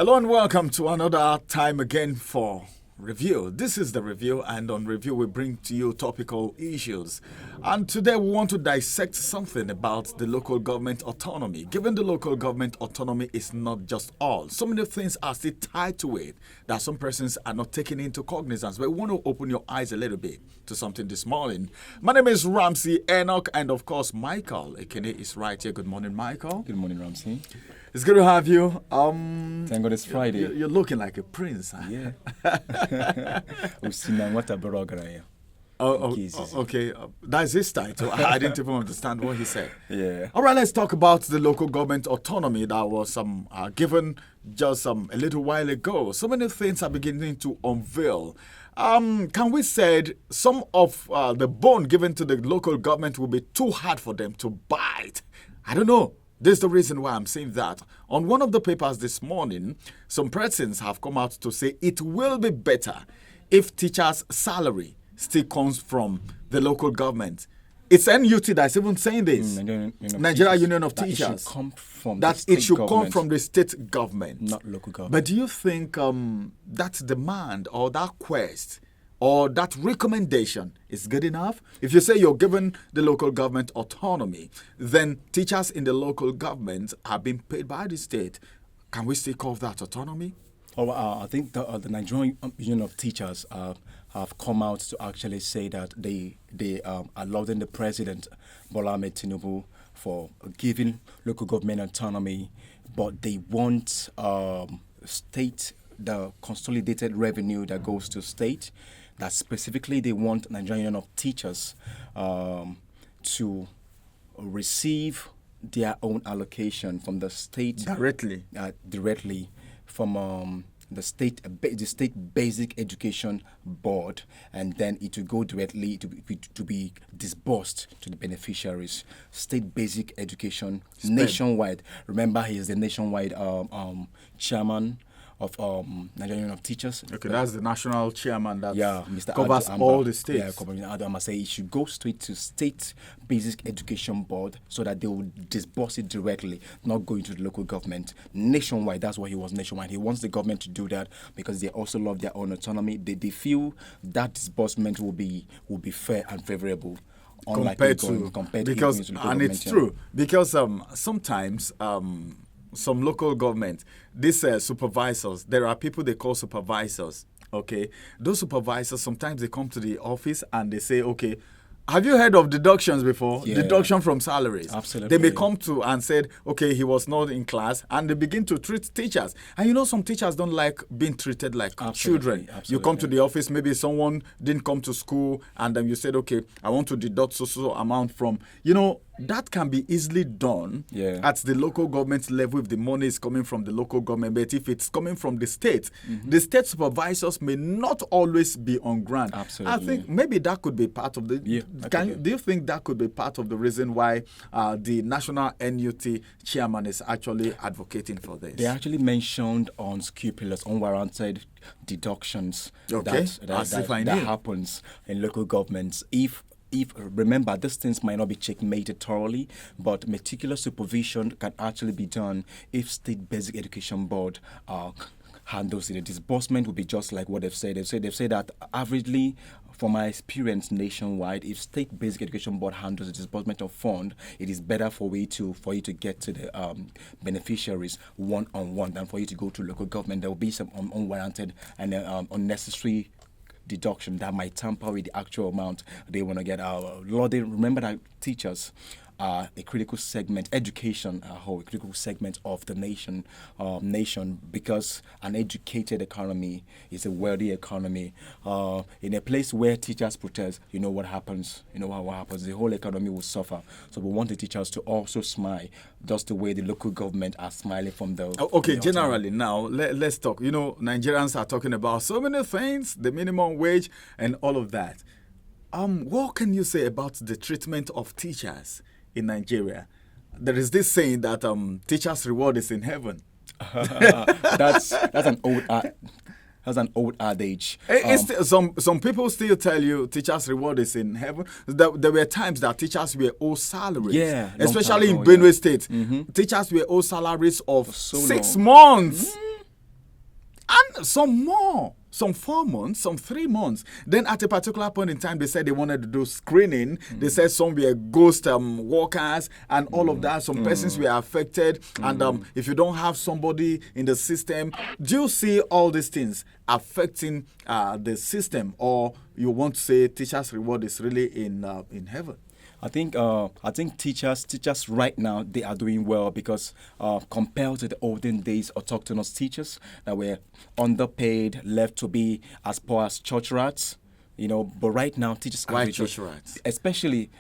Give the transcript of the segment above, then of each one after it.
Hello and welcome to another time again for review. This is the review, and on review we bring to you topical issues. And today we want to dissect something about the local government autonomy. Given the local government autonomy is not just all, so many things are still tied to it that some persons are not taking into cognizance. But we want to open your eyes a little bit to something this morning. My name is Ramsey Enoch, and of course Michael Ekene is right here. Good morning, Michael. Good morning, Ramsey. It's good to have you. Thank God it's Friday. You're looking like a prince. Huh? Yeah. Okay. That's his title. I didn't even understand what he said. Yeah. All right, let's talk about the local government autonomy that was given just a little while ago. So many things are beginning to unveil. Can we say some of the bone given to the local government will be too hard for them to bite? I don't know. This is the reason why I'm saying that. On one of the papers this morning, some persons have come out to say it will be better if teachers' salary still comes from the local government. It's NUT that's even saying this. Nigeria Union of Teachers. It should come from the state government. Not local government. But do you think that demand or that quest or that recommendation is good enough? If you say you're giving the local government autonomy, then teachers in the local government are being paid by the state. Can we still call that autonomy? I think the Nigerian Union of Teachers have come out to actually say that they are lauding the President, Bola Ahmed Tinubu, for giving local government autonomy, but they want state, the consolidated revenue that goes to state, that specifically they want Nigerian Union of Teachers to receive their own allocation from the state directly from the state basic education board, and then it will go directly to be disbursed to the beneficiaries. State basic education nationwide. Remember, he is the nationwide chairman of Nigerian Union of Teachers. Okay, that's the national chairman that Mr. covers all the states. I say it should go straight to State Basic Education Board so that they will disburse it directly, not going to the local government. Nationwide, that's why he was nationwide. He wants the government to do that because they also love their own autonomy. They feel that disbursement will be fair and favorable. Compared to it's true because sometimes some local government, these supervisors, there are people they call supervisors, okay? Those supervisors, sometimes they come to the office and they say, okay, have you heard of deductions before? Yeah. Deduction from salaries. Absolutely. They may come to and said, okay, he was not in class, and they begin to treat teachers. And you know, some teachers don't like being treated like children. Absolutely. You come to the office, maybe someone didn't come to school, and then you said, okay, I want to deduct so amount from, that can be easily done at the local government level if the money is coming from the local government. But if it's coming from the state, the state supervisors may not always be on ground. Absolutely. I think maybe that could be part of the... do you think that could be part of the reason why the national NUT chairman is actually advocating for this? They actually mentioned unscrupulous, unwarranted deductions that happens in local governments. If remember, these things might not be checkmated thoroughly, but meticulous supervision can actually be done if State Basic Education Board handles it. The disbursement will be just like what they've said. They've said that averagely, from my experience nationwide, if State Basic Education Board handles the disbursement of fund, it is better for you to get to the beneficiaries one-on-one than for you to go to local government. There will be some unwarranted and unnecessary deduction that might tamper with the actual amount they want to get. Remember that teachers are a critical segment, education a critical segment of the nation, because an educated economy is a wealthy economy. In a place where teachers protest, you know what happens. What happens? The whole economy will suffer. So we want the teachers to also smile, just the way the local government are smiling from the... Okay, generally now, let's talk. Nigerians are talking about so many things, the minimum wage and all of that. What can you say about the treatment of teachers in Nigeria? There is this saying that teachers' reward is in heaven. That's an old adage. Some people still tell you teachers' reward is in heaven. There were times that teachers were owed salaries. Especially in Benue State. Teachers were owed salaries of 6 months. And some more, some 4 months, some 3 months. Then at a particular point in time, they said they wanted to do screening. They said some were ghost workers and all of that. Some persons were affected. And if you don't have somebody in the system, do you see all these things affecting the system? Or you want to say teachers' reward is really in heaven? I think teachers right now, they are doing well because compared to the olden days autochthonous teachers that were underpaid, left to be as poor as church rats. But right now teachers are church rats, especially.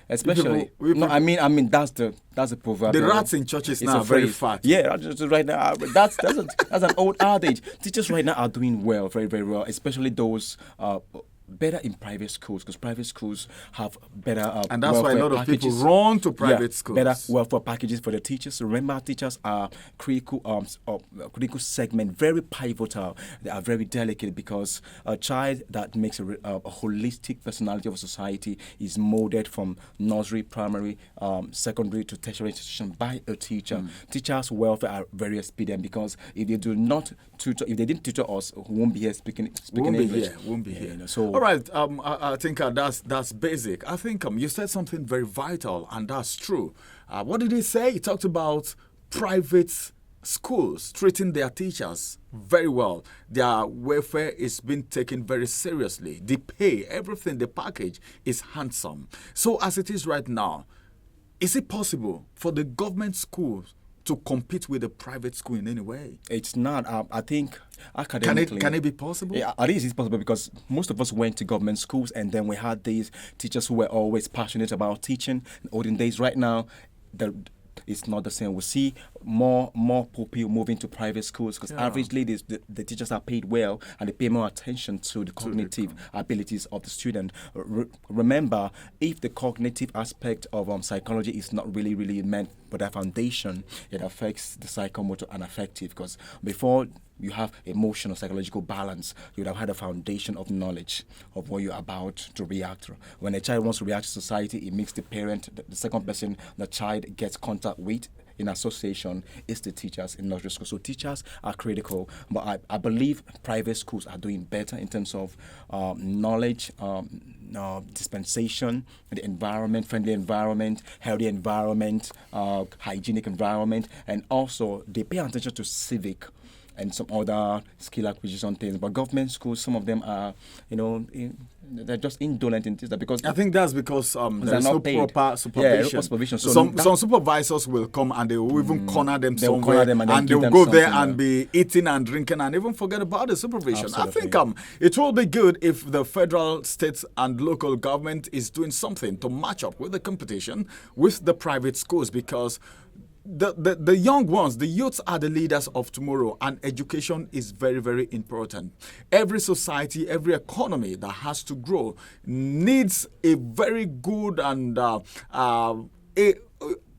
No, I mean that's the proverb. The rats in churches now are very fat. Yeah, right now that's an old adage. Teachers right now are doing well, very very well, especially those. Better in private schools because private schools have better and that's why a lot of people run to private schools. Better welfare packages for the teachers. Remember, teachers are critical segment, very pivotal. They are very delicate because a child that makes a holistic personality of a society is molded from nursery, primary, secondary to tertiary institution by a teacher. Teachers' welfare are very expedient because if they do not tutor, if they didn't tutor us, we won't be here speaking English. Won't be here. So. All right, I think that's basic. I think you said something very vital, and that's true. What did he say? He talked about private schools treating their teachers very well. Their welfare is being taken very seriously. The pay, everything, the package is handsome. So as it is right now, is it possible for the government schools to compete with a private school in any way? It's not. I think academically... Can it be possible? Yeah, at least it's possible because most of us went to government schools and then we had these teachers who were always passionate about teaching. In olden days, right now, it's not the same. We see more people moving to private schools because averagely the teachers are paid well and they pay more attention to the cognitive abilities of the student. Remember, if the cognitive aspect of psychology is not really meant for that foundation, it affects the psychomotor and affective because before you have emotional, psychological balance, you would have had a foundation of knowledge of what you're about to react to. When a child wants to react to society, it makes the parent, the second person the child gets contact with in association is the teachers in nursery school. So teachers are critical, but I believe private schools are doing better in terms of knowledge, dispensation, the environment, friendly environment, healthy environment, hygienic environment, and also they pay attention to civic and some other skill acquisition things. But government schools, some of them are, they're just indolent in this because I think that's because there's no proper supervision. So some supervisors will come and they will even corner them somewhere and they will go there and be eating and drinking and even forget about the supervision. Absolutely. I think it will be good if the federal, state and local government is doing something to match up with the competition with the private schools because the young ones, the youths are the leaders of tomorrow, and education is very, very important. Every society, every economy that has to grow needs a very good and a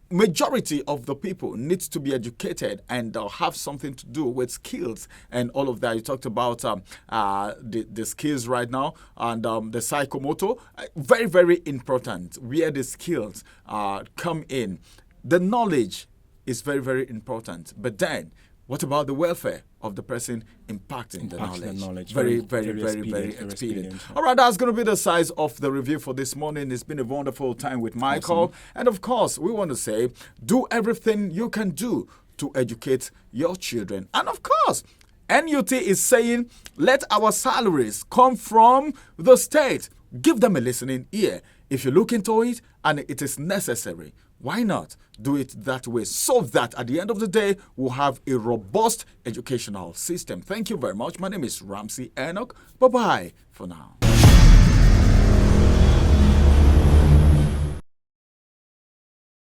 majority of the people needs to be educated and have something to do with skills and all of that. You talked about the skills right now and the psychomotor. Very, very important where the skills come in. The knowledge is very, very important. But then, what about the welfare of the person impacting the knowledge? Very, very expedient. All right, that's going to be the size of the review for this morning. It's been a wonderful time with Michael. Awesome. And of course, we want to say, do everything you can do to educate your children. And of course, NUT is saying, let our salaries come from the state. Give them a listening ear. If you look into it and it is necessary, why not do it that way so that at the end of the day, we'll have a robust educational system. Thank you very much. My name is Ramsey Enoch. Bye-bye for now.